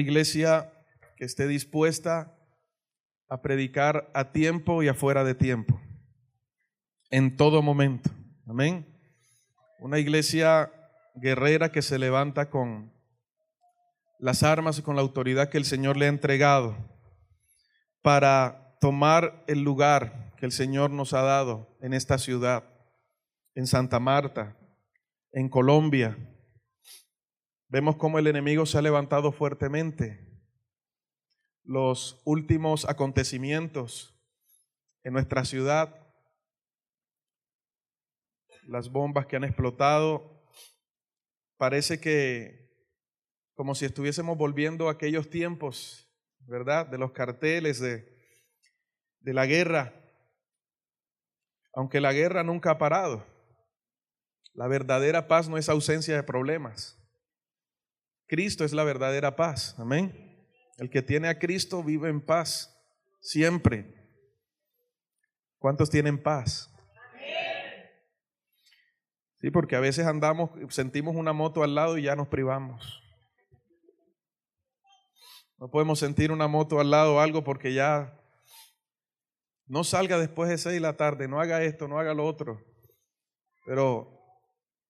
iglesia que esté dispuesta a predicar a tiempo y afuera de tiempo, en todo momento. Amén. Una iglesia guerrera que se levanta con las armas y con la autoridad que el Señor le ha entregado para tomar el lugar que el Señor nos ha dado en esta ciudad, en Santa Marta, en Colombia. Vemos cómo el enemigo se ha levantado fuertemente. Los últimos acontecimientos en nuestra ciudad, las bombas que han explotado, parece que como si estuviésemos volviendo a aquellos tiempos, ¿verdad? De los carteles, de la guerra. Aunque la guerra nunca ha parado. La verdadera paz no es ausencia de problemas. Cristo es la verdadera paz. Amén. El que tiene a Cristo vive en paz siempre. ¿Cuántos tienen paz? Sí, porque a veces andamos, sentimos una moto al lado y ya nos privamos. No podemos sentir una moto al lado o algo porque ya no salga después de 6 de la tarde, no haga esto, no haga lo otro. Pero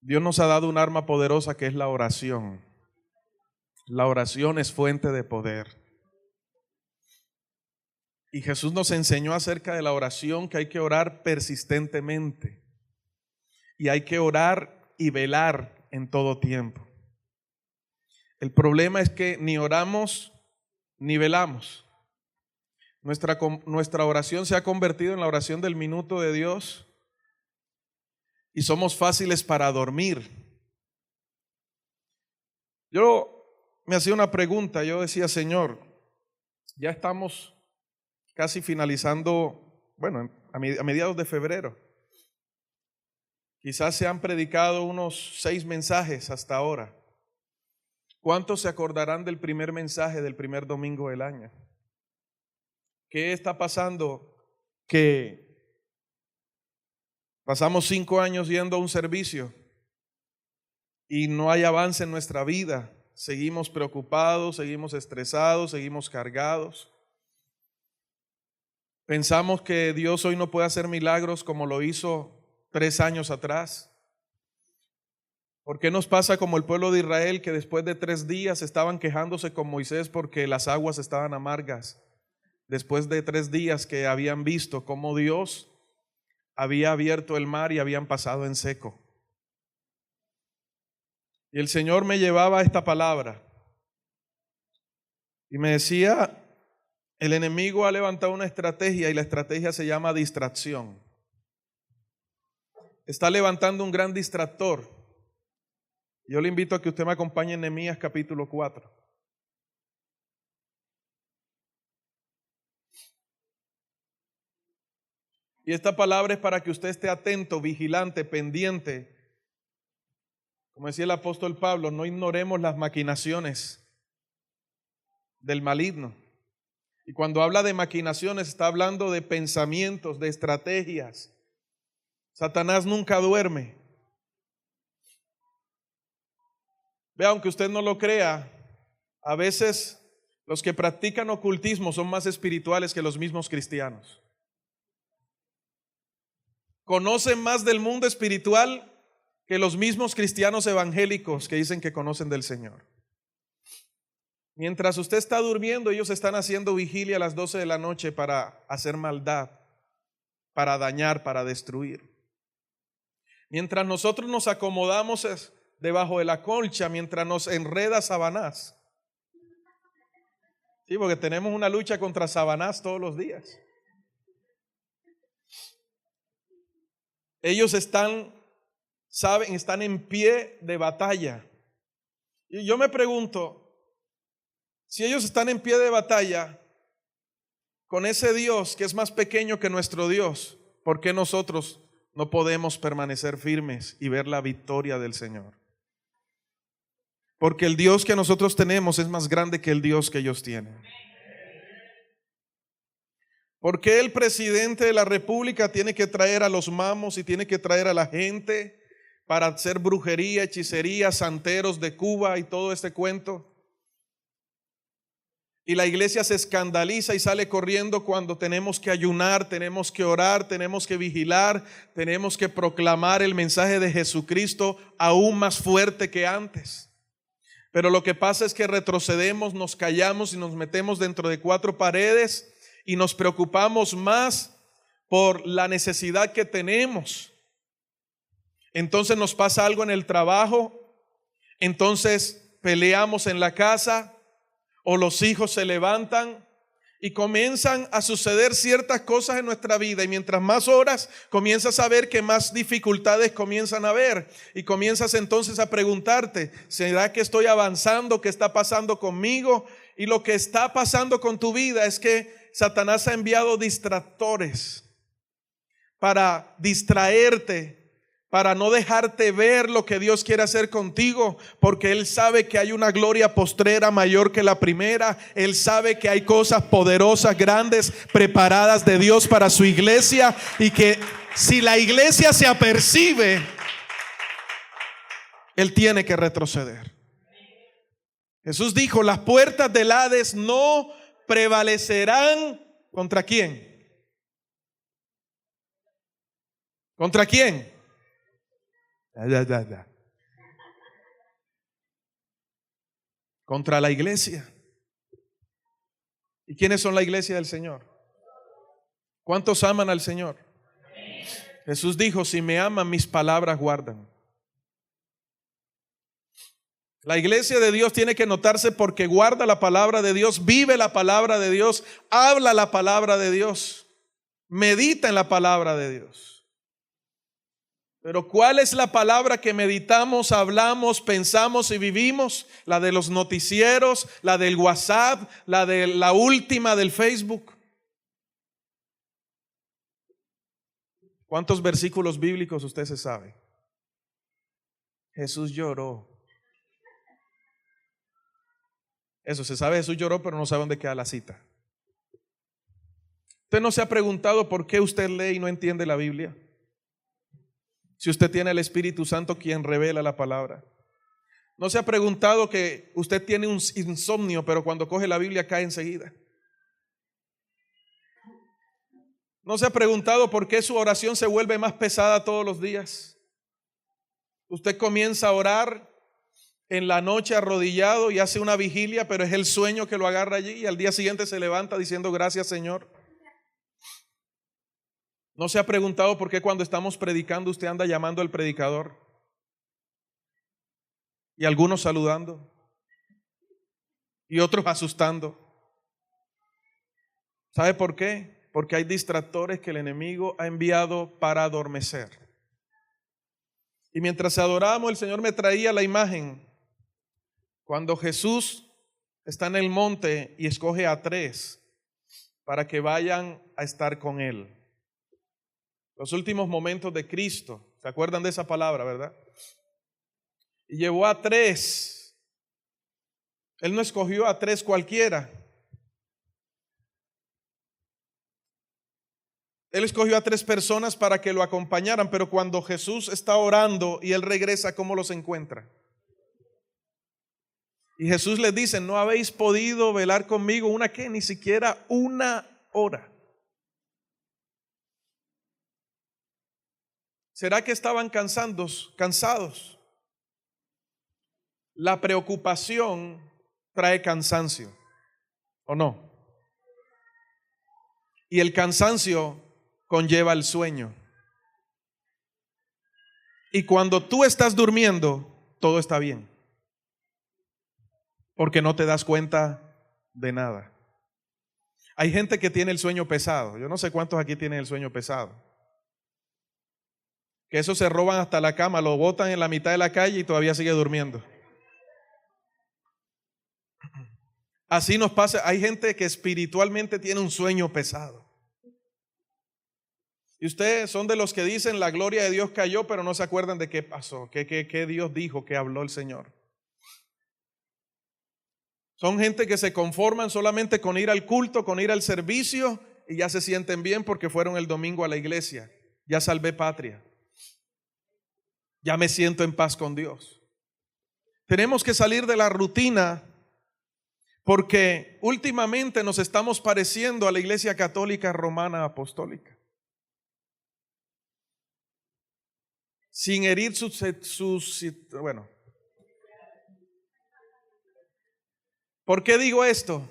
Dios nos ha dado un arma poderosa que es la oración. La oración es fuente de poder. Y Jesús nos enseñó acerca de la oración, que hay que orar persistentemente. Y hay que orar y velar en todo tiempo. El problema es que ni oramos ni velamos. Nuestra oración se ha convertido en la oración del minuto de Dios y somos fáciles para dormir. Yo me hacía una pregunta, yo decía, Señor, ya estamos casi finalizando, bueno, a mediados de febrero. Quizás se han predicado unos 6 mensajes hasta ahora. ¿Cuántos se acordarán del primer mensaje del primer domingo del año? ¿Qué está pasando? Que pasamos 5 años yendo a un servicio y no hay avance en nuestra vida. Seguimos preocupados, seguimos estresados, seguimos cargados. Pensamos que Dios hoy no puede hacer milagros como lo hizo 3 años atrás. ¿Por qué nos pasa como el pueblo de Israel, que después de 3 días estaban quejándose con Moisés porque las aguas estaban amargas? Después de 3 días que habían visto cómo Dios había abierto el mar y habían pasado en seco. Y el Señor me llevaba esta palabra y me decía, el enemigo ha levantado una estrategia y la estrategia se llama distracción. Está levantando un gran distractor. Yo le invito a que usted me acompañe en Nehemías capítulo 4. Y esta palabra es para que usted esté atento, vigilante, pendiente. Como decía el apóstol Pablo, no ignoremos las maquinaciones del maligno. Y cuando habla de maquinaciones, está hablando de pensamientos, de estrategias. Satanás nunca duerme. Vea, aunque usted no lo crea, a veces los que practican ocultismo son más espirituales que los mismos cristianos. Conocen más del mundo espiritual que los mismos cristianos evangélicos que dicen que conocen del Señor. Mientras usted está durmiendo, ellos están haciendo vigilia a las 12 de la noche para hacer maldad, para dañar, para destruir. Mientras nosotros nos acomodamos debajo de la colcha, mientras nos enreda Sabanás. Sí, porque tenemos una lucha contra Sabanás todos los días. Ellos están en pie de batalla. Y yo me pregunto, si ellos están en pie de batalla con ese Dios que es más pequeño que nuestro Dios, ¿por qué nosotros no podemos permanecer firmes y ver la victoria del Señor? Porque el Dios que nosotros tenemos es más grande que el Dios que ellos tienen. ¿Por qué el presidente de la República tiene que traer a los mamos y tiene que traer a la gente para hacer brujería, hechicería, santeros de Cuba y todo este cuento? Y la iglesia se escandaliza y sale corriendo cuando tenemos que ayunar, tenemos que orar, tenemos que vigilar, tenemos que proclamar el mensaje de Jesucristo aún más fuerte que antes. Pero lo que pasa es que retrocedemos, nos callamos y nos metemos dentro de cuatro paredes y nos preocupamos más por la necesidad que tenemos. Entonces nos pasa algo en el trabajo, entonces peleamos en la casa, o los hijos se levantan y comienzan a suceder ciertas cosas en nuestra vida, y mientras más oras comienzas a ver que más dificultades comienzan a haber, y comienzas entonces a preguntarte: ¿será que estoy avanzando? ¿Qué está pasando conmigo? Y lo que está pasando con tu vida es que Satanás ha enviado distractores para distraerte, para no dejarte ver lo que Dios quiere hacer contigo, porque Él sabe que hay una gloria postrera mayor que la primera. Él sabe que hay cosas poderosas, grandes, preparadas de Dios para su iglesia, y que si la iglesia se apercibe, Él tiene que retroceder. Jesús dijo: las puertas del Hades no prevalecerán. ¿Contra quién? ¿Contra quién? Contra la iglesia. ¿Y quiénes son la iglesia del Señor? ¿Cuántos aman al Señor? Jesús dijo: si me aman, mis palabras guardan. La iglesia de Dios tiene que notarse porque guarda la palabra de Dios, vive la palabra de Dios, habla la palabra de Dios, medita en la palabra de Dios. Pero ¿cuál es la palabra que meditamos, hablamos, pensamos y vivimos? La de los noticieros, la del WhatsApp, la de la última del Facebook. ¿Cuántos versículos bíblicos usted se sabe? Jesús lloró. Eso se sabe, Jesús lloró, pero no sabe dónde queda la cita. ¿Usted no se ha preguntado por qué usted lee y no entiende la Biblia? Si usted tiene el Espíritu Santo quien revela la palabra. ¿No se ha preguntado que usted tiene un insomnio, pero cuando coge la Biblia cae enseguida? ¿No se ha preguntado por qué su oración se vuelve más pesada todos los días? Usted comienza a orar en la noche arrodillado y hace una vigilia, pero es el sueño que lo agarra allí, y al día siguiente se levanta diciendo: gracias, Señor. ¿No se ha preguntado por qué cuando estamos predicando usted anda llamando al predicador y algunos saludando y otros asustando? ¿Sabe por qué? Porque hay distractores que el enemigo ha enviado para adormecer. Y mientras adorábamos, el Señor me traía la imagen cuando Jesús está en el monte y escoge a 3 para que vayan a estar con Él. Los últimos momentos de Cristo. ¿Se acuerdan de esa palabra, verdad? Y llevó a 3. Él no escogió a 3 cualquiera. Él escogió a 3 personas para que lo acompañaran, pero cuando Jesús está orando y Él regresa, ¿cómo los encuentra? Y Jesús les dice: no habéis podido velar conmigo una ¿qué? Ni siquiera una hora. ¿Será que estaban cansados? La preocupación trae cansancio, ¿o no? Y el cansancio conlleva el sueño. Y cuando tú estás durmiendo, todo está bien, porque no te das cuenta de nada. Hay gente que tiene el sueño pesado. Yo no sé cuántos aquí tienen el sueño pesado. Que eso se roban hasta la cama, lo botan en la mitad de la calle y todavía sigue durmiendo. Así nos pasa. Hay gente que espiritualmente tiene un sueño pesado. Y ustedes son de los que dicen: la gloria de Dios cayó, pero no se acuerdan de qué pasó, qué Dios dijo, qué habló el Señor. Son gente que se conforman solamente con ir al culto, con ir al servicio, y ya se sienten bien porque fueron el domingo a la iglesia. Ya salvé patria. Ya me siento en paz con Dios. Tenemos que salir de la rutina, Porque últimamente nos estamos pareciendo a la Iglesia Católica Romana Apostólica. Sin herir bueno. ¿Por qué digo esto?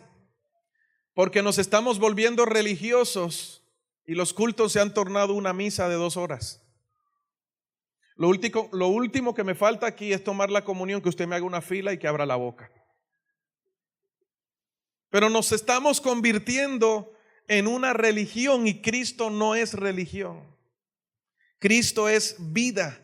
Porque nos estamos volviendo religiosos y los cultos se han tornado una misa de 2 horas. Lo último que me falta aquí es tomar la comunión, que usted me haga una fila y que abra la boca. Pero nos estamos convirtiendo en una religión y Cristo no es religión. Cristo es vida.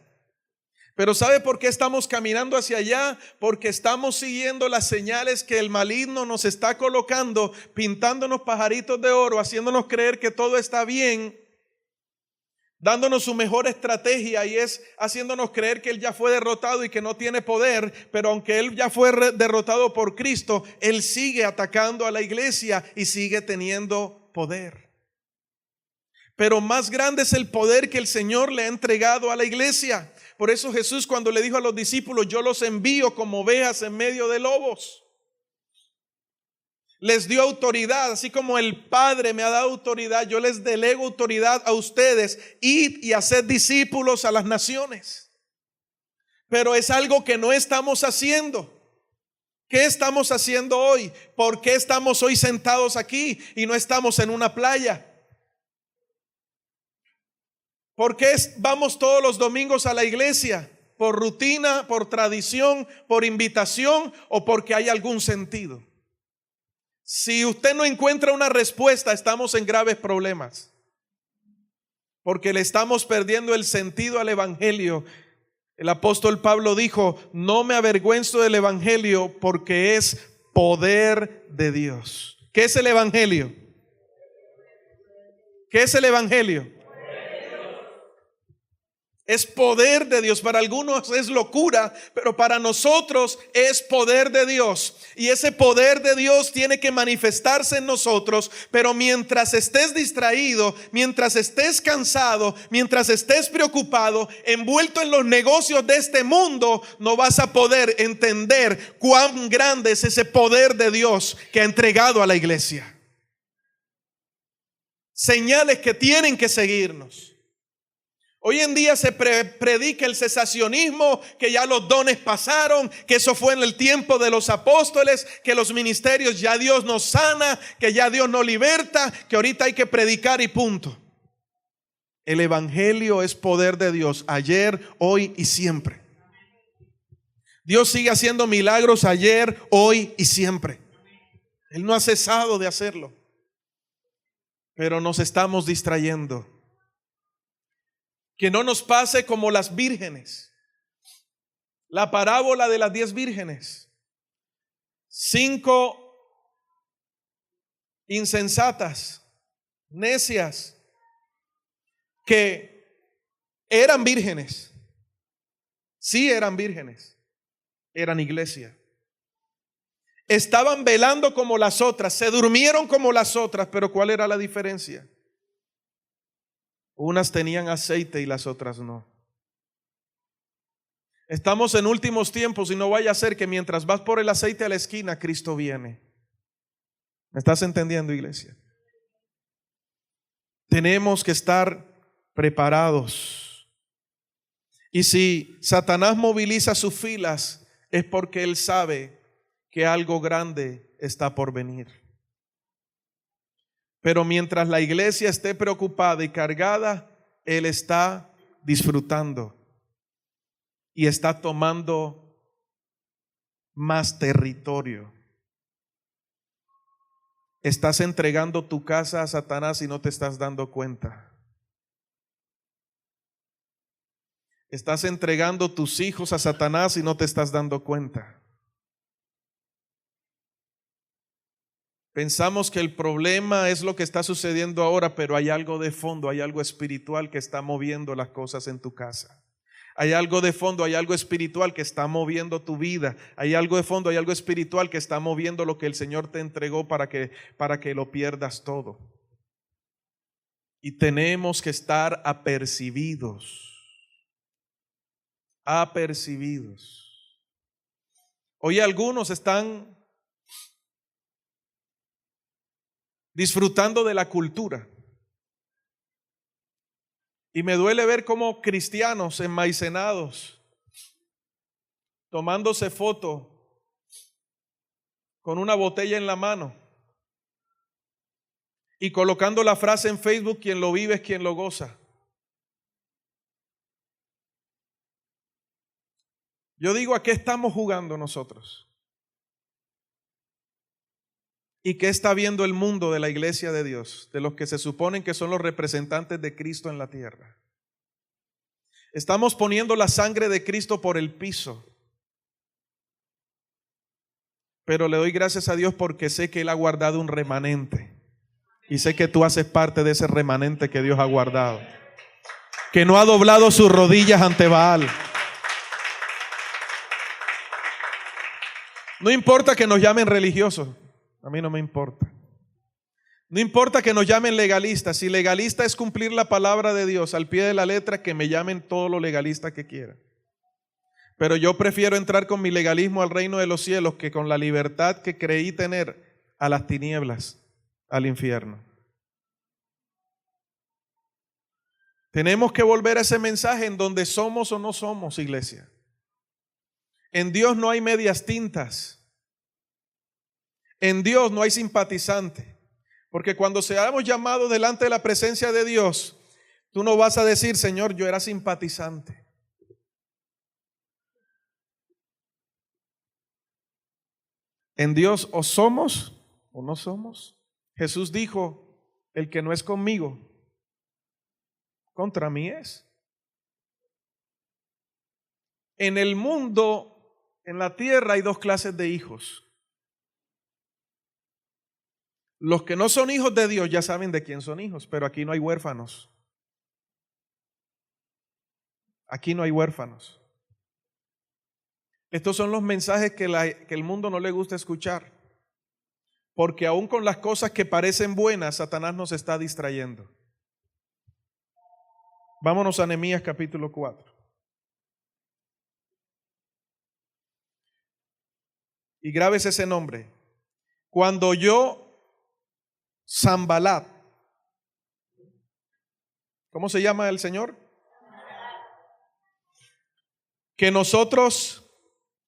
Pero ¿sabe por qué estamos caminando hacia allá? Porque estamos siguiendo las señales que el maligno nos está colocando, pintándonos pajaritos de oro, haciéndonos creer que todo está bien, dándonos su mejor estrategia, y es haciéndonos creer que Él ya fue derrotado y que no tiene poder. Pero aunque Él ya fue derrotado por Cristo, Él sigue atacando a la iglesia y sigue teniendo poder. Pero más grande es el poder que el Señor le ha entregado a la iglesia. Por eso Jesús, cuando le dijo a los discípulos: yo los envío como ovejas en medio de lobos, les dio autoridad. Así como el Padre me ha dado autoridad, yo les delego autoridad a ustedes: id y haced discípulos a las naciones. Pero es algo que no estamos haciendo. ¿Qué estamos haciendo hoy? ¿Por qué estamos hoy sentados aquí y no estamos en una playa? ¿Por qué vamos todos los domingos a la iglesia? ¿Por rutina, por tradición, por invitación o porque hay algún sentido? Si usted no encuentra una respuesta, estamos en graves problemas, porque le estamos perdiendo el sentido al evangelio. El apóstol Pablo dijo: no me avergüenzo del evangelio, porque es poder de Dios. ¿Qué es el evangelio? ¿Qué es el evangelio? Es poder de Dios. Para algunos es locura, pero para nosotros es poder de Dios. Y ese poder de Dios tiene que manifestarse en nosotros. Pero mientras estés distraído, mientras estés cansado, mientras estés preocupado, envuelto en los negocios de este mundo, no vas a poder entender cuán grande es ese poder de Dios que ha entregado a la iglesia. Señales que tienen que seguirnos. Hoy en día se predica el cesacionismo, que ya los dones pasaron, que eso fue en el tiempo de los apóstoles, que los ministerios ya Dios nos sana, que ya Dios nos liberta, que ahorita hay que predicar y punto. El evangelio es poder de Dios, ayer, hoy y siempre. Dios sigue haciendo milagros ayer, hoy y siempre. Él no ha cesado de hacerlo, pero nos estamos distrayendo. Que no nos pase como las vírgenes. La parábola de las 10 vírgenes. 5 insensatas, necias, que eran vírgenes. Sí, eran vírgenes. Eran iglesia. Estaban velando como las otras, se durmieron como las otras, pero ¿cuál era la diferencia? Unas tenían aceite y las otras no. Estamos en últimos tiempos y no vaya a ser que mientras vas por el aceite a la esquina, Cristo viene. ¿Me estás entendiendo, iglesia? Tenemos que estar preparados. Y si Satanás moviliza sus filas, es porque él sabe que algo grande está por venir. Pero mientras la iglesia esté preocupada y cargada, él está disfrutando y está tomando más territorio. Estás entregando tu casa a Satanás y no te estás dando cuenta. Estás entregando tus hijos a Satanás y no te estás dando cuenta. Pensamos que el problema es lo que está sucediendo ahora, pero hay algo de fondo, hay algo espiritual que está moviendo las cosas en tu casa. Hay algo de fondo, hay algo espiritual que está moviendo tu vida. Hay algo de fondo, hay algo espiritual que está moviendo lo que el Señor te entregó para que lo pierdas todo. Y tenemos que estar apercibidos. Apercibidos. Hoy algunos están disfrutando de la cultura. Y me duele ver cómo cristianos enmaicenados, tomándose foto con una botella en la mano y colocando la frase en Facebook: quien lo vive es quien lo goza. Yo digo, ¿a qué estamos jugando nosotros? ¿Y qué está viendo el mundo de la iglesia de Dios, de los que se suponen que son los representantes de Cristo en la tierra? Estamos poniendo la sangre de Cristo por el piso. Pero le doy gracias a Dios porque sé que Él ha guardado un remanente. Y sé que tú haces parte de ese remanente que Dios ha guardado, que no ha doblado sus rodillas ante Baal. No importa que nos llamen religiosos, a mí no me importa. No importa que nos llamen legalistas. Si legalista es cumplir la palabra de Dios al pie de la letra, que me llamen todo lo legalista que quieran. Pero yo prefiero entrar con mi legalismo al reino de los cielos que con la libertad que creí tener a las tinieblas, al infierno. Tenemos que volver a ese mensaje en donde somos o no somos, iglesia. En Dios no hay medias tintas. En Dios no hay simpatizante. Porque cuando seamos llamados delante de la presencia de Dios, tú no vas a decir: Señor, yo era simpatizante. En Dios o somos o no somos. Jesús dijo: el que no es conmigo, contra mí es. En el mundo, en la tierra, hay dos clases de hijos. Los que no son hijos de Dios ya saben de quién son hijos, pero aquí no hay huérfanos. Aquí no hay huérfanos. Estos son los mensajes que el mundo no le gusta escuchar, porque aún con las cosas que parecen buenas, Satanás nos está distrayendo. Vámonos a Nehemías capítulo 4. Y grabes ese nombre. Cuando oyó Sanbalat, ¿cómo se llama el señor? Que nosotros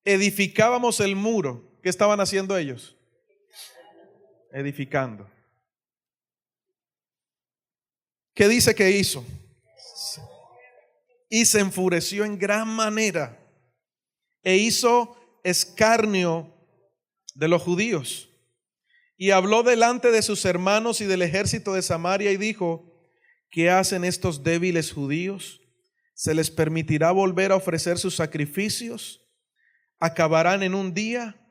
edificábamos el muro. ¿Qué estaban haciendo ellos? Edificando. ¿Qué dice que hizo? Y se enfureció en gran manera e hizo escarnio de los judíos. Y habló delante de sus hermanos y del ejército de Samaria y dijo: ¿qué hacen estos débiles judíos? ¿Se les permitirá volver a ofrecer sus sacrificios? ¿Acabarán en un día?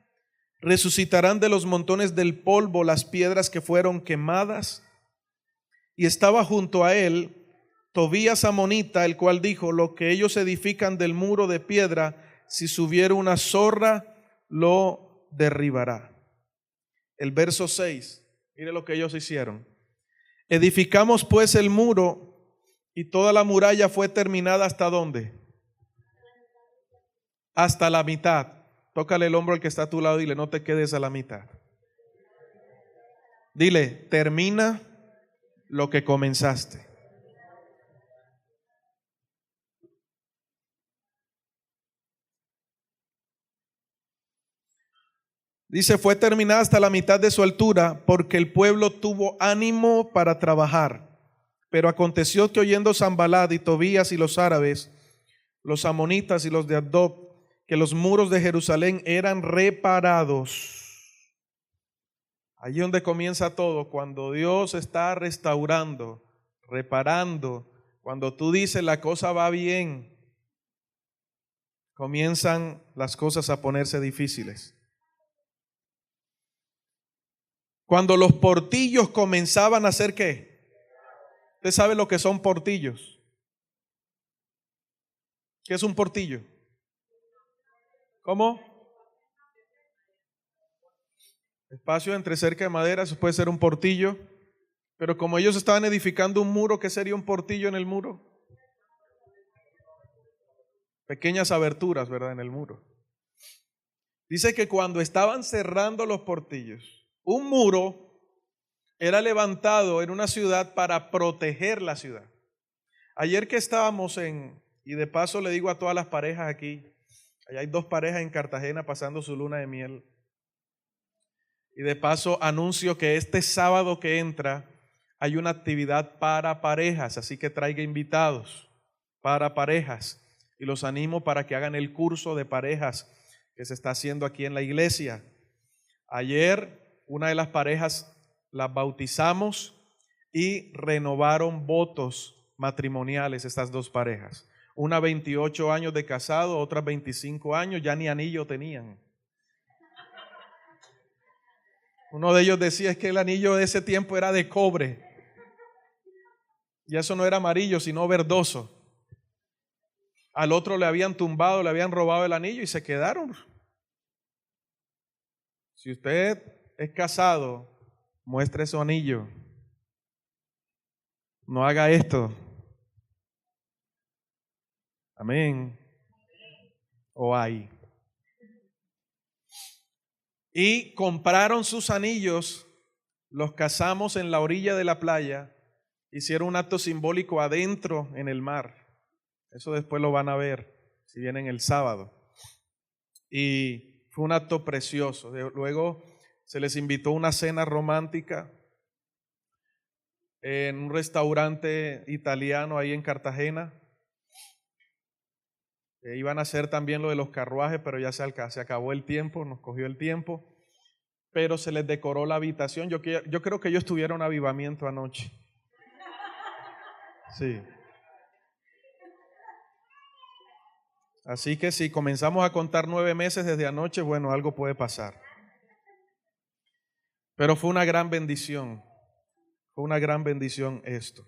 ¿Resucitarán de los montones del polvo las piedras que fueron quemadas? Y estaba junto a él Tobías amonita, el cual dijo: lo que ellos edifican del muro de piedra, si subiera una zorra, lo derribará. El verso 6, mire lo que ellos hicieron. Edificamos pues el muro y toda la muralla fue terminada ¿hasta dónde? Hasta la mitad. Tócale el hombro al que está a tu lado y dile: no te quedes a la mitad. Dile: termina lo que comenzaste. Dice: fue terminada hasta la mitad de su altura, porque el pueblo tuvo ánimo para trabajar. Pero aconteció que oyendo Sanbalat y Tobías y los árabes, los amonitas y los de Asdod, que los muros de Jerusalén eran reparados. Allí donde comienza todo, cuando Dios está restaurando, reparando, cuando tú dices la cosa va bien, comienzan las cosas a ponerse difíciles. Cuando los portillos comenzaban a hacer ¿qué? ¿Usted sabe lo que son portillos? ¿Qué es un portillo? ¿Cómo? Espacio entre cerca de madera, eso puede ser un portillo. Pero como ellos estaban edificando un muro, ¿qué sería un portillo en el muro? Pequeñas aberturas, ¿verdad? En el muro. Dice que cuando estaban cerrando los portillos, un muro era levantado en una ciudad para proteger la ciudad. Ayer que estábamos y de paso le digo a todas las parejas aquí, allá hay 2 parejas en Cartagena pasando su luna de miel. Y de paso anuncio que este sábado que entra hay una actividad para parejas, así que traiga invitados para parejas. Y los animo para que hagan el curso de parejas que se está haciendo aquí en la iglesia. Ayer una de las parejas las bautizamos y renovaron votos matrimoniales estas 2 parejas. Una 28 años de casado, otra 25 años, ya ni anillo tenían. Uno de ellos decía es que el anillo de ese tiempo era de cobre. Y eso no era amarillo, sino verdoso. Al otro le habían tumbado, le habían robado el anillo y se quedaron. Si usted es casado, muestre su anillo. No haga esto. Amén. O hay. Y compraron sus anillos, los casamos en la orilla de la playa, hicieron un acto simbólico adentro en el mar. Eso después lo van a ver si vienen el sábado. Y fue un acto precioso. Luego se les invitó a una cena romántica en un restaurante italiano ahí en Cartagena. Iban a hacer también lo de los carruajes, pero ya se acabó el tiempo, nos cogió el tiempo. Pero se les decoró la habitación. Yo creo que ellos tuvieron avivamiento anoche. Sí. Así que si comenzamos a contar 9 meses desde anoche, bueno, algo puede pasar. Pero fue una gran bendición. Fue una gran bendición esto.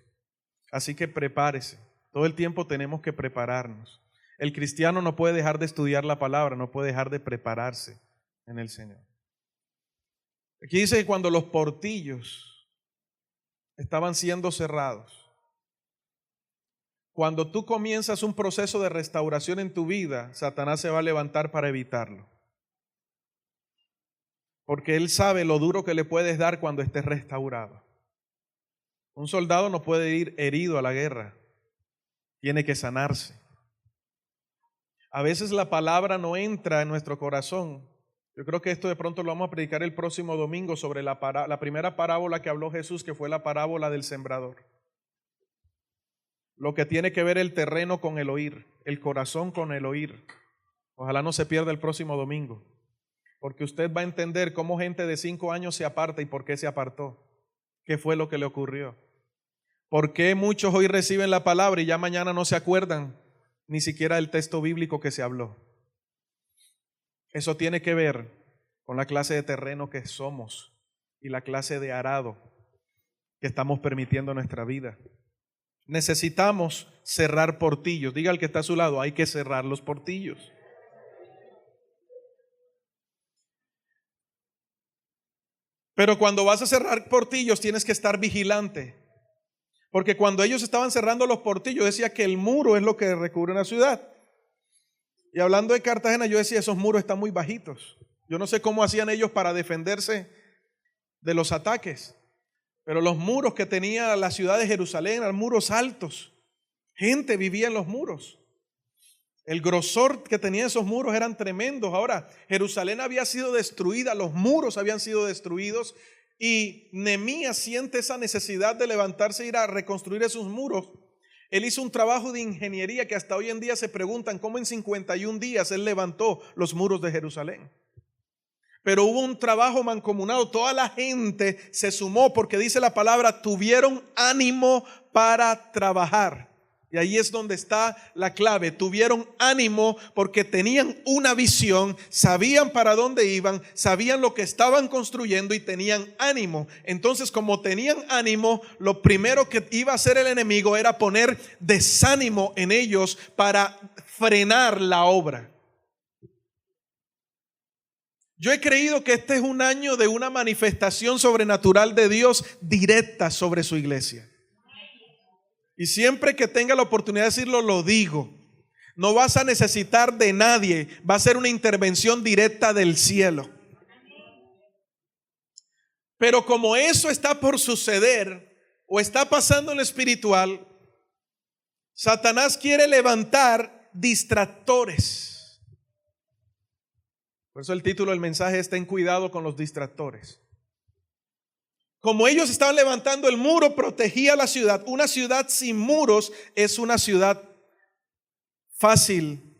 Así que prepárese. Todo el tiempo tenemos que prepararnos. El cristiano no puede dejar de estudiar la palabra, no puede dejar de prepararse en el Señor. Aquí dice que cuando los portillos estaban siendo cerrados, cuando tú comienzas un proceso de restauración en tu vida, Satanás se va a levantar para evitarlo. Porque él sabe lo duro que le puedes dar cuando estés restaurado. Un soldado no puede ir herido a la guerra, tiene que sanarse. A veces la palabra no entra en nuestro corazón. Yo creo que esto de pronto lo vamos a predicar el próximo domingo sobre la primera parábola que habló Jesús, que fue la parábola del sembrador. Lo que tiene que ver el terreno con el oír, el corazón con el oír. Ojalá no se pierda el próximo domingo, porque usted va a entender cómo gente de 5 años se aparta y por qué se apartó, qué fue lo que le ocurrió. ¿Por qué muchos hoy reciben la palabra y ya mañana no se acuerdan ni siquiera del texto bíblico que se habló? Eso tiene que ver con la clase de terreno que somos y la clase de arado que estamos permitiendo en nuestra vida. Necesitamos cerrar portillos. Diga al que está a su lado, hay que cerrar los portillos. Pero cuando vas a cerrar portillos tienes que estar vigilante. Porque cuando ellos estaban cerrando los portillos, decía que el muro es lo que recubre una ciudad. Y hablando de Cartagena, yo decía, esos muros están muy bajitos. Yo no sé cómo hacían ellos para defenderse de los ataques. Pero los muros que tenía la ciudad de Jerusalén eran muros altos. Gente vivía en los muros. El grosor que tenían esos muros eran tremendos. Ahora, Jerusalén había sido destruida, los muros habían sido destruidos. Y Nehemías siente esa necesidad de levantarse e ir a reconstruir esos muros. Él hizo un trabajo de ingeniería que hasta hoy en día se preguntan cómo en 51 días él levantó los muros de Jerusalén. Pero hubo un trabajo mancomunado, toda la gente se sumó porque dice la palabra, tuvieron ánimo para trabajar. Y ahí es donde está la clave, tuvieron ánimo porque tenían una visión, sabían para dónde iban, sabían lo que estaban construyendo y tenían ánimo. Entonces, como tenían ánimo, lo primero que iba a hacer el enemigo era poner desánimo en ellos para frenar la obra. Yo he creído que este es un año de una manifestación sobrenatural de Dios directa sobre su iglesia. Y siempre que tenga la oportunidad de decirlo, lo digo. No vas a necesitar de nadie, va a ser una intervención directa del cielo. Pero como eso está por suceder o está pasando en lo espiritual, Satanás quiere levantar distractores. Por eso el título del mensaje es: ten cuidado con los distractores. Como ellos estaban levantando el muro, protegía la ciudad. Una ciudad sin muros es una ciudad fácil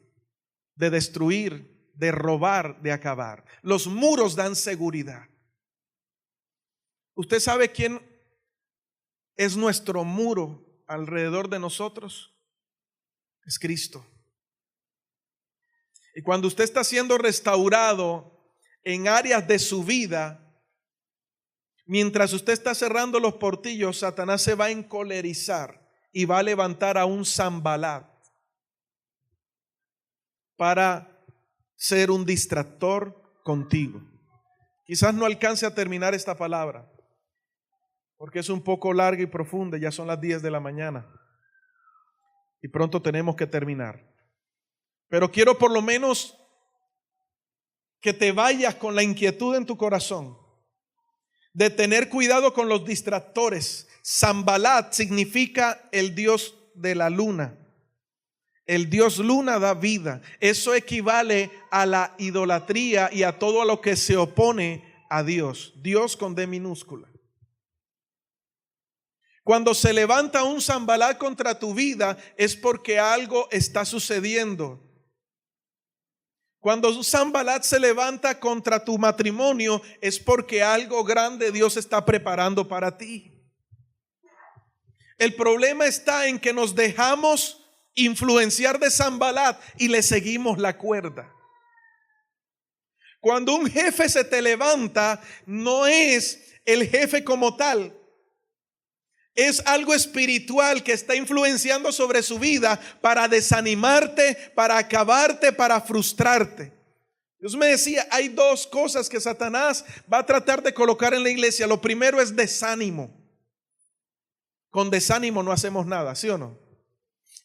de destruir, de robar, de acabar. Los muros dan seguridad. ¿Usted sabe quién es nuestro muro alrededor de nosotros? Es Cristo. Y cuando usted está siendo restaurado en áreas de su vida, mientras usted está cerrando los portillos, Satanás se va a encolerizar y va a levantar a un Sanbalat para ser un distractor contigo. Quizás no alcance a terminar esta palabra, porque es un poco larga y profunda. Ya son las 10 de la mañana y pronto tenemos que terminar. Pero quiero por lo menos que te vayas con la inquietud en tu corazón de tener cuidado con los distractores. Sanbalat significa el dios de la luna. El dios luna da vida. Eso equivale a la idolatría y a todo a lo que se opone a Dios. Dios con D minúscula. Cuando se levanta un Sanbalat contra tu vida, es porque algo está sucediendo. Cuando un Sanbalat se levanta contra tu matrimonio, es porque algo grande Dios está preparando para ti. El problema está en que nos dejamos influenciar de Sanbalat y le seguimos la cuerda. Cuando un jefe se te levanta, no es el jefe como tal. Es algo espiritual que está influenciando sobre su vida para desanimarte, para acabarte, para frustrarte. Dios me decía, hay dos cosas que Satanás va a tratar de colocar en la iglesia. Lo primero es desánimo. Con desánimo no hacemos nada, ¿sí o no?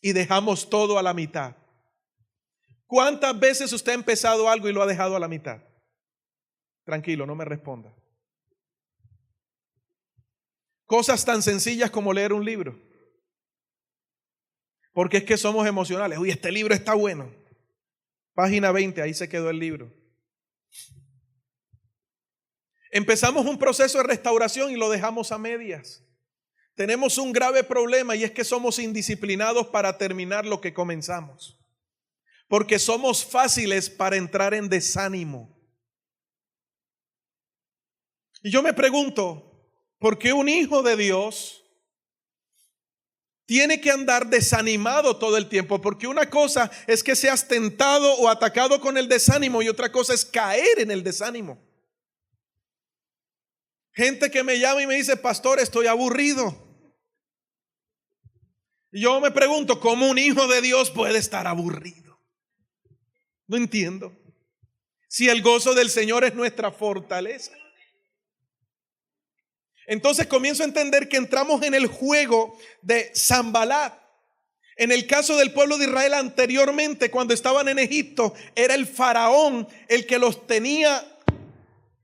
Y dejamos todo a la mitad. ¿Cuántas veces usted ha empezado algo y lo ha dejado a la mitad? Tranquilo, no me responda. Cosas tan sencillas como leer un libro. Porque es que somos emocionales. Uy, este libro está bueno. Página 20, ahí se quedó el libro. Empezamos un proceso de restauración y lo dejamos a medias. Tenemos un grave problema y es que somos indisciplinados para terminar lo que comenzamos. Porque somos fáciles para entrar en desánimo. Y yo me pregunto, ¿por qué un hijo de Dios tiene que andar desanimado todo el tiempo? Porque una cosa es que seas tentado o atacado con el desánimo y otra cosa es caer en el desánimo. Gente que me llama y me dice, pastor, estoy aburrido. Y yo me pregunto, ¿cómo un hijo de Dios puede estar aburrido? No entiendo. Si el gozo del Señor es nuestra fortaleza. Entonces comienzo a entender que entramos en el juego de Sanbalat. En el caso del pueblo de Israel anteriormente, cuando estaban en Egipto, era el faraón el que los tenía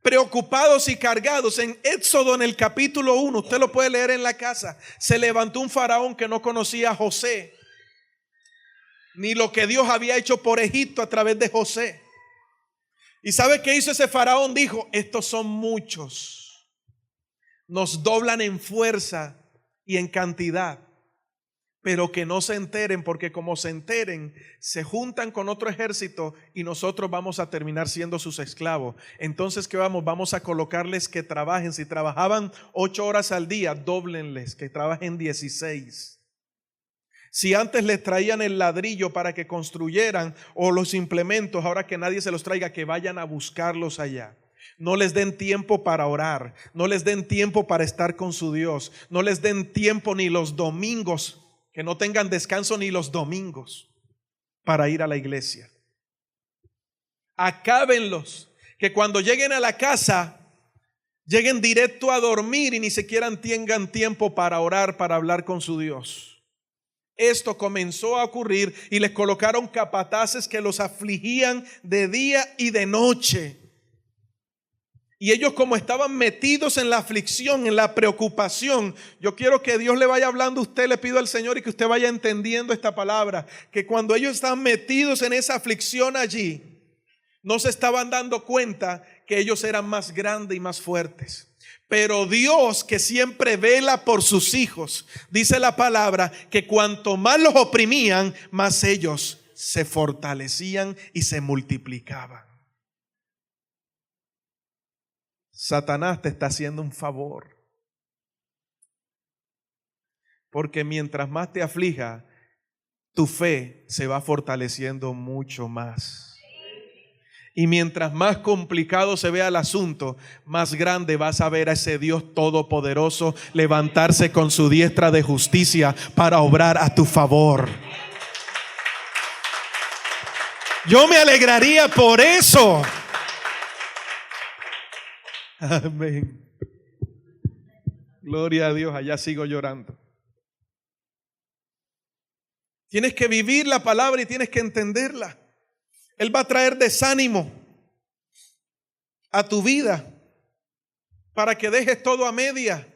preocupados y cargados. En Éxodo, en el capítulo 1, usted lo puede leer en la casa, se levantó un faraón que no conocía a José, ni lo que Dios había hecho por Egipto a través de José. ¿Y sabe qué hizo ese faraón? Dijo, estos son muchos. Nos doblan en fuerza y en cantidad, pero que no se enteren, porque como se enteren, se juntan con otro ejército y nosotros vamos a terminar siendo sus esclavos. Entonces, ¿qué vamos? Vamos a colocarles que trabajen. Si trabajaban 8 horas al día, dóblenles, que trabajen 16. Si antes les traían el ladrillo para que construyeran o los implementos, ahora que nadie se los traiga, que vayan a buscarlos allá. No les den tiempo para orar, no les den tiempo para estar con su Dios, no les den tiempo ni los domingos, que no tengan descanso ni los domingos para ir a la iglesia. Acábenlos, que cuando lleguen a la casa lleguen directo a dormir y ni siquiera tengan tiempo para orar, para hablar con su Dios. Esto comenzó a ocurrir y les colocaron capataces que los afligían de día y de noche. Y ellos, como estaban metidos en la aflicción, en la preocupación, yo quiero que Dios le vaya hablando a usted, le pido al Señor y que usted vaya entendiendo esta palabra, que cuando ellos estaban metidos en esa aflicción allí, no se estaban dando cuenta que ellos eran más grandes y más fuertes. Pero Dios, que siempre vela por sus hijos, dice la palabra que cuanto más los oprimían, más ellos se fortalecían y se multiplicaban. Satanás te está haciendo un favor, porque mientras más te aflija, tu fe se va fortaleciendo mucho más. Y mientras más complicado se vea el asunto, más grande vas a ver a ese Dios todopoderoso levantarse con su diestra de justicia para obrar a tu favor. Yo me alegraría por eso. Amén. Gloria a Dios, allá sigo llorando. Tienes que vivir la palabra y tienes que entenderla. Él va a traer desánimo a tu vida para que dejes todo a media.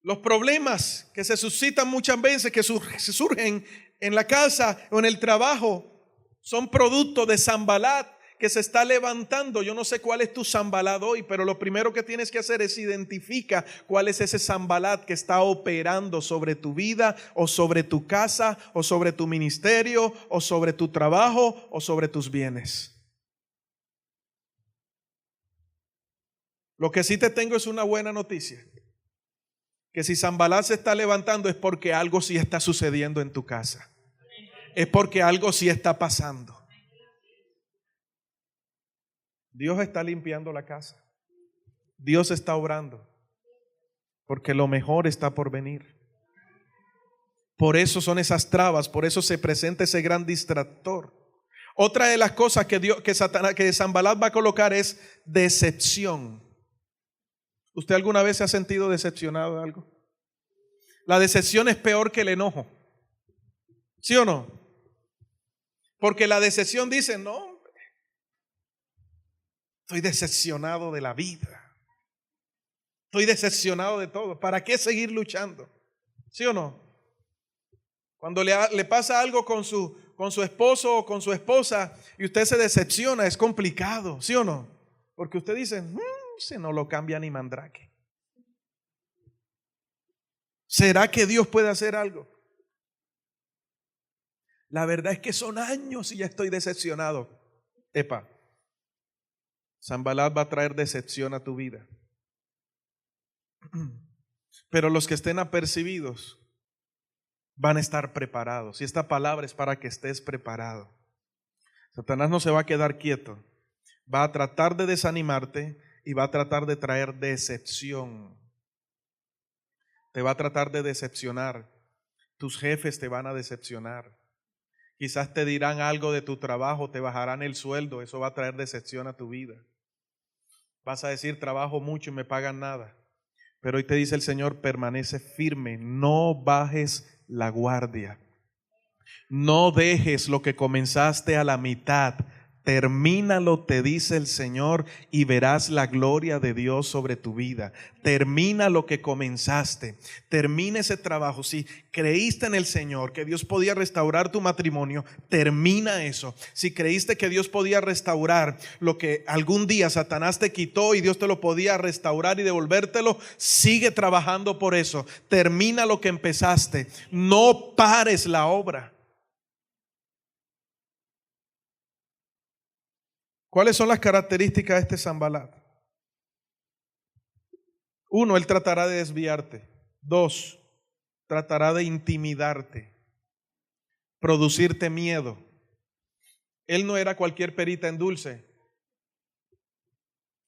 Los problemas que se suscitan muchas veces, que surgen en la casa o en el trabajo, son producto de Sanbalat que se está levantando. Yo no sé cuál es tu Sanbalat hoy, pero lo primero que tienes que hacer es identificar cuál es ese Sanbalat que está operando sobre tu vida o sobre tu casa o sobre tu ministerio o sobre tu trabajo o sobre tus bienes. Lo que sí te tengo es una buena noticia, que si Sanbalat se está levantando es porque algo sí está sucediendo en tu casa, es porque algo sí está pasando. Dios está limpiando la casa, Dios está obrando, porque lo mejor está por venir. Por eso son esas trabas, por eso se presenta ese gran distractor. Otra de las cosas que Sanbalat va a colocar es decepción. ¿Usted alguna vez se ha sentido decepcionado de algo? La decepción es peor que el enojo, ¿sí o no? Porque la decepción dice, no, estoy decepcionado de la vida, estoy decepcionado de todo, ¿para qué seguir luchando? ¿Sí o no? Cuando le pasa algo con su esposo o con su esposa y usted se decepciona, es complicado, ¿sí o no? Porque usted dice, se no lo cambia ni mandrake. ¿Será que Dios puede hacer algo? La verdad es que son años y ya estoy decepcionado. Epa, Sanbalat va a traer decepción a tu vida. Pero los que estén apercibidos van a estar preparados. Y esta palabra es para que estés preparado. Satanás no se va a quedar quieto. Va a tratar de desanimarte y va a tratar de traer decepción. Te va a tratar de decepcionar. Tus jefes te van a decepcionar. Quizás te dirán algo de tu trabajo, te bajarán el sueldo. Eso va a traer decepción a tu vida. Vas a decir, trabajo mucho y me pagan nada. Pero hoy te dice el Señor, permanece firme, no bajes la guardia. No dejes lo que comenzaste a la mitad. Termínalo, te dice el Señor, y verás la gloria de Dios sobre tu vida. Termina lo que comenzaste. Termina ese trabajo. Si creíste en el Señor, que Dios podía restaurar tu matrimonio, termina eso. Si creíste que Dios podía restaurar lo que algún día Satanás te quitó y Dios te lo podía restaurar y devolvértelo, sigue trabajando por eso. Termina lo que empezaste. No pares la obra. ¿Cuáles son las características de este Sanbalat? 1, él tratará de desviarte. 2, tratará de intimidarte, producirte miedo. Él no era cualquier perita en dulce.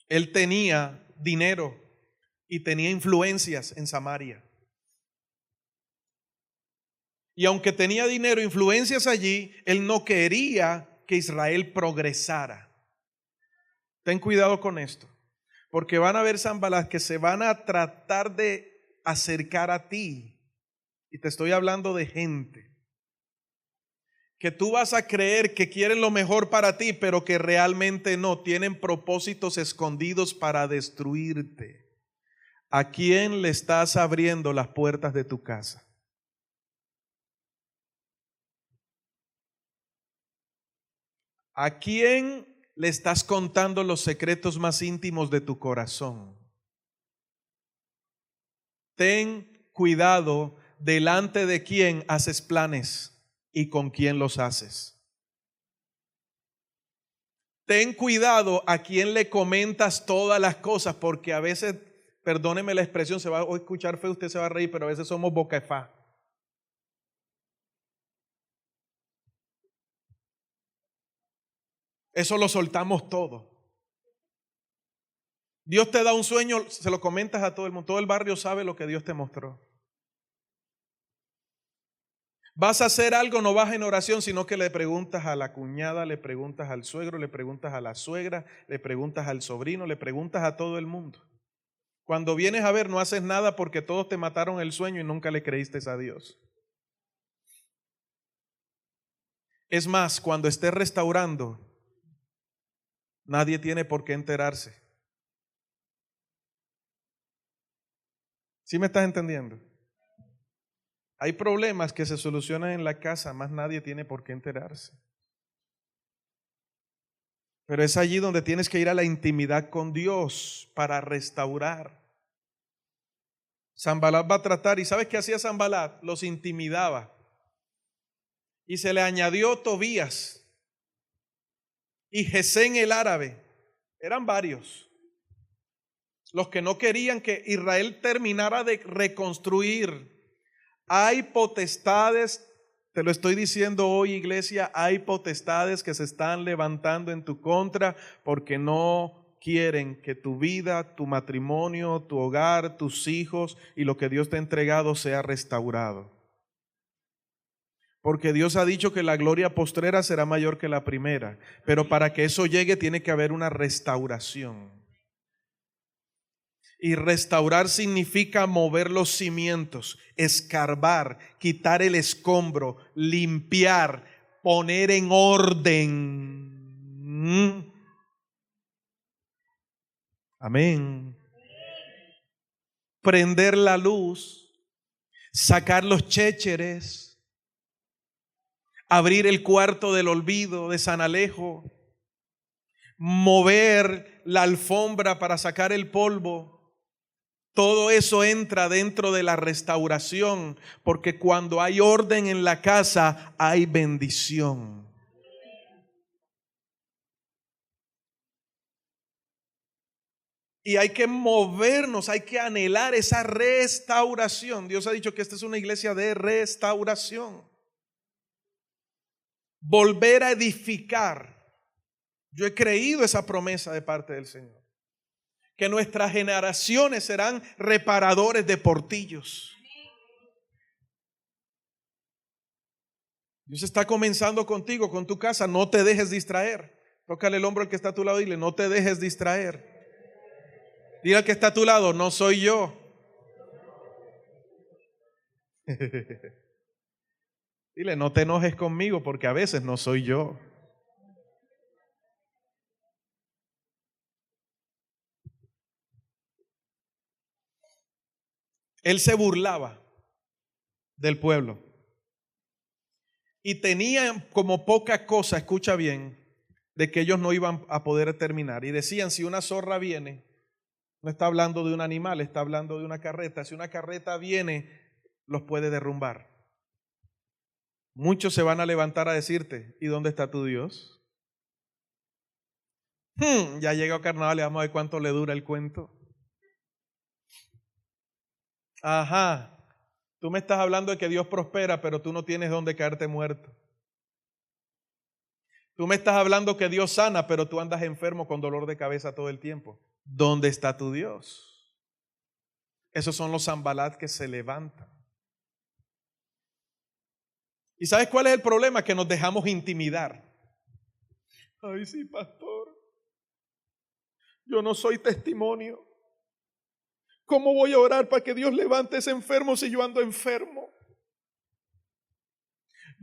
Él tenía dinero y tenía influencias en Samaria. Y aunque tenía dinero e influencias allí, él no quería que Israel progresara. Ten cuidado con esto, porque van a haber Sanbalat que se van a tratar de acercar a ti. Y te estoy hablando de gente que tú vas a creer que quieren lo mejor para ti, pero que realmente no, tienen propósitos escondidos para destruirte. ¿A quién le estás abriendo las puertas de tu casa? ¿A quién le estás contando los secretos más íntimos de tu corazón? Ten cuidado delante de quién haces planes y con quién los haces. Ten cuidado a quién le comentas todas las cosas, porque a veces, perdóneme la expresión, se va a escuchar feo, usted se va a reír, pero a veces somos boca de fa. Eso lo soltamos todo. Dios te da un sueño, se lo comentas a todo el mundo. Todo el barrio sabe lo que Dios te mostró. Vas a hacer algo, no vas en oración, sino que le preguntas a la cuñada, le preguntas al suegro, le preguntas a la suegra, le preguntas al sobrino, le preguntas a todo el mundo. Cuando vienes a ver, no haces nada porque todos te mataron el sueño y nunca le creíste a Dios. Es más, cuando estés restaurando, nadie tiene por qué enterarse. ¿Sí me estás entendiendo? Hay problemas que se solucionan en la casa, más nadie tiene por qué enterarse. Pero es allí donde tienes que ir a la intimidad con Dios para restaurar. Sanbalat va a tratar, ¿y sabes qué hacía Sanbalat? Los intimidaba. Y se le añadió Tobías y Gesén el árabe. Eran varios los que no querían que Israel terminara de reconstruir. Hay potestades, te lo estoy diciendo hoy, iglesia, hay potestades que se están levantando en tu contra porque no quieren que tu vida, tu matrimonio, tu hogar, tus hijos y lo que Dios te ha entregado sea restaurado. Porque Dios ha dicho que la gloria postrera será mayor que la primera, pero para que eso llegue tiene que haber una restauración. Y restaurar significa mover los cimientos, escarbar, quitar el escombro, limpiar, poner en orden. Amén. Prender la luz, sacar los chécheres, abrir el cuarto del olvido de San Alejo, mover la alfombra para sacar el polvo. Todo eso entra dentro de la restauración, porque cuando hay orden en la casa, hay bendición. Y hay que movernos, hay que anhelar esa restauración. Dios ha dicho que esta es una iglesia de restauración. Volver a edificar. Yo he creído esa promesa de parte del Señor. Que nuestras generaciones serán reparadores de portillos. Dios está comenzando contigo, con tu casa. No te dejes distraer. Tócale el hombro al que está a tu lado y dile, no te dejes distraer. Dile al que está a tu lado, no soy yo. Dile, no te enojes conmigo porque a veces no soy yo. Él se burlaba del pueblo y tenía como poca cosa, escucha bien, de que ellos no iban a poder terminar. Y decían, si una zorra viene, no está hablando de un animal, está hablando de una carreta. Si una carreta viene, los puede derrumbar. Muchos se van a levantar a decirte, ¿y dónde está tu Dios? Ya llegó carnaval y vamos a ver cuánto le dura el cuento. Ajá, tú me estás hablando de que Dios prospera, pero tú no tienes dónde caerte muerto. Tú me estás hablando que Dios sana, pero tú andas enfermo con dolor de cabeza todo el tiempo. ¿Dónde está tu Dios? Esos son los Sanbalat que se levantan. ¿Y sabes cuál es el problema? Que nos dejamos intimidar. Ay, sí, pastor. Yo no soy testimonio. ¿Cómo voy a orar para que Dios levante ese enfermo si yo ando enfermo?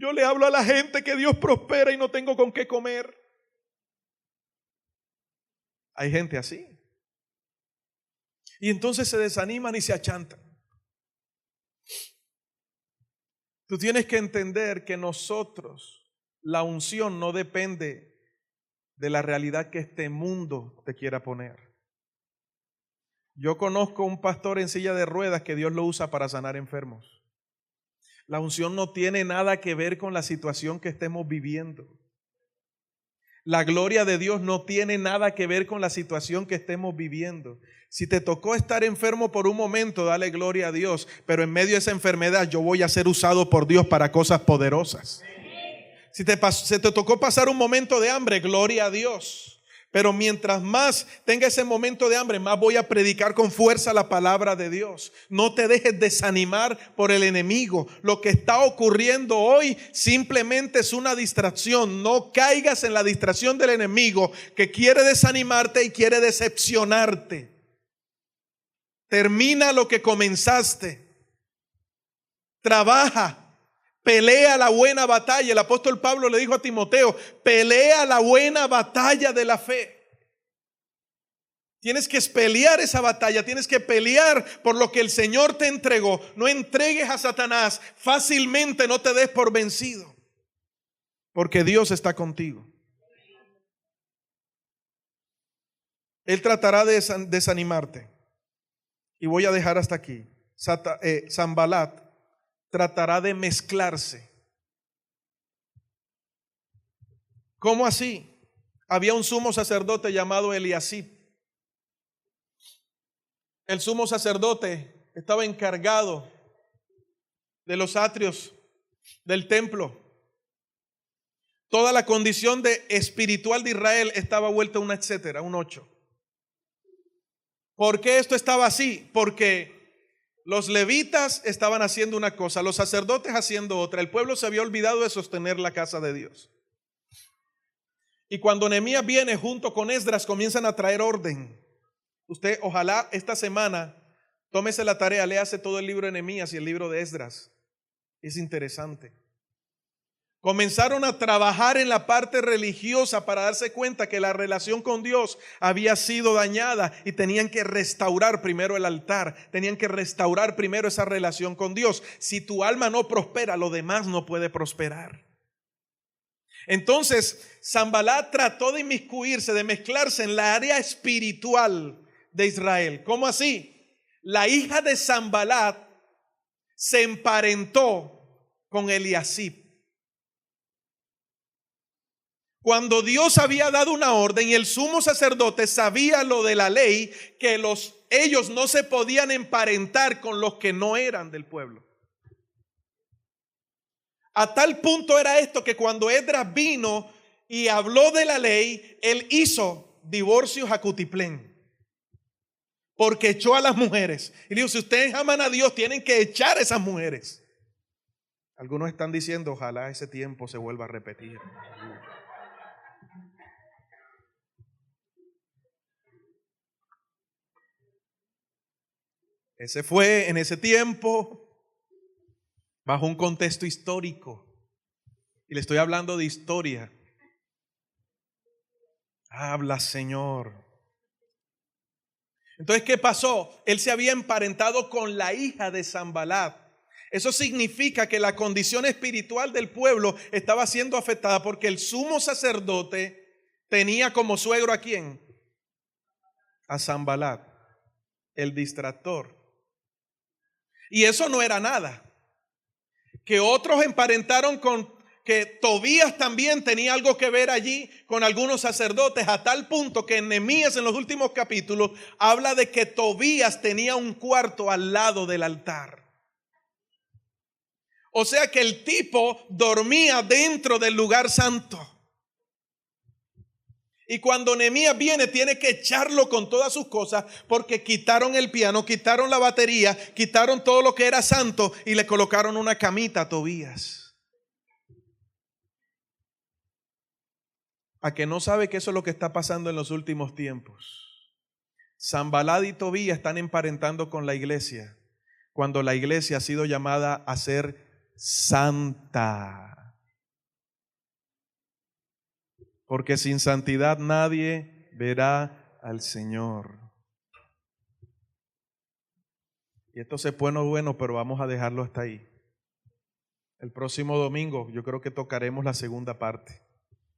Yo le hablo a la gente que Dios prospera y no tengo con qué comer. Hay gente así. Y entonces se desaniman y se achantan. Tú tienes que entender que nosotros, la unción no depende de la realidad que este mundo te quiera poner. Yo conozco un pastor en silla de ruedas que Dios lo usa para sanar enfermos. La unción no tiene nada que ver con la situación que estemos viviendo. La gloria de Dios no tiene nada que ver con la situación que estemos viviendo. Si te tocó estar enfermo por un momento, dale gloria a Dios. Pero en medio de esa enfermedad yo voy a ser usado por Dios para cosas poderosas. Si se te tocó pasar un momento de hambre, gloria a Dios. Pero mientras más tenga ese momento de hambre, más voy a predicar con fuerza la palabra de Dios. No te dejes desanimar por el enemigo. Lo que está ocurriendo hoy simplemente es una distracción. No caigas en la distracción del enemigo que quiere desanimarte y quiere decepcionarte. Termina lo que comenzaste. Trabaja. Pelea la buena batalla. El apóstol Pablo le dijo a Timoteo: pelea la buena batalla de la fe. Tienes que pelear esa batalla. Tienes que pelear por lo que el Señor te entregó. No entregues a Satanás fácilmente. No te des por vencido, porque Dios está contigo. Él tratará de desanimarte. Y voy a dejar hasta aquí. Sanbalat tratará de mezclarse. ¿Cómo así? Había un sumo sacerdote llamado Eliasib. El sumo sacerdote estaba encargado de los atrios del templo. Toda la condición espiritual de Israel estaba vuelta una etcétera, un 8. ¿Por qué esto estaba así? Porque los levitas estaban haciendo una cosa, los sacerdotes haciendo otra. El pueblo se había olvidado de sostener la casa de Dios. Y cuando Nehemías viene junto con Esdras, comienzan a traer orden. Usted ojalá esta semana tómese la tarea, léase todo el libro de Nehemías y el libro de Esdras. Es interesante. Comenzaron a trabajar en la parte religiosa para darse cuenta que la relación con Dios había sido dañada y tenían que restaurar primero el altar, tenían que restaurar primero esa relación con Dios. Si tu alma no prospera, lo demás no puede prosperar. Entonces, Sanbalat trató de inmiscuirse, de mezclarse en la área espiritual de Israel. ¿Cómo así? La hija de Sanbalat se emparentó con Eliasib. Cuando Dios había dado una orden y el sumo sacerdote sabía lo de la ley, que ellos no se podían emparentar con los que no eran del pueblo. A tal punto era esto que cuando Esdras vino y habló de la ley, él hizo divorcios a cutiplén, porque echó a las mujeres. Y dijo: si ustedes aman a Dios, tienen que echar a esas mujeres. Algunos están diciendo: ojalá ese tiempo se vuelva a repetir. Ese fue en ese tiempo, bajo un contexto histórico. Y le estoy hablando de historia. Habla, Señor. Entonces, ¿qué pasó? Él se había emparentado con la hija de Sanbalat. Eso significa que la condición espiritual del pueblo estaba siendo afectada, porque el sumo sacerdote tenía como suegro ¿a quién? A Sanbalat, el distractor. Y eso no era nada. Que otros emparentaron con que Tobías también tenía algo que ver allí con algunos sacerdotes, a tal punto que en Nehemías, en los últimos capítulos, habla de que Tobías tenía un cuarto al lado del altar. O sea que el tipo dormía dentro del lugar santo. Y cuando Nehemías viene, tiene que echarlo con todas sus cosas, porque quitaron el piano, quitaron la batería, quitaron todo lo que era santo y le colocaron una camita a Tobías. ¿A que no sabe que eso es lo que está pasando en los últimos tiempos? Sanbalat y Tobías están emparentando con la iglesia, cuando la iglesia ha sido llamada a ser santa. porque sin santidad nadie verá al Señor. Y esto se pone bueno, pero vamos a dejarlo hasta ahí. El próximo domingo yo creo que tocaremos la segunda parte.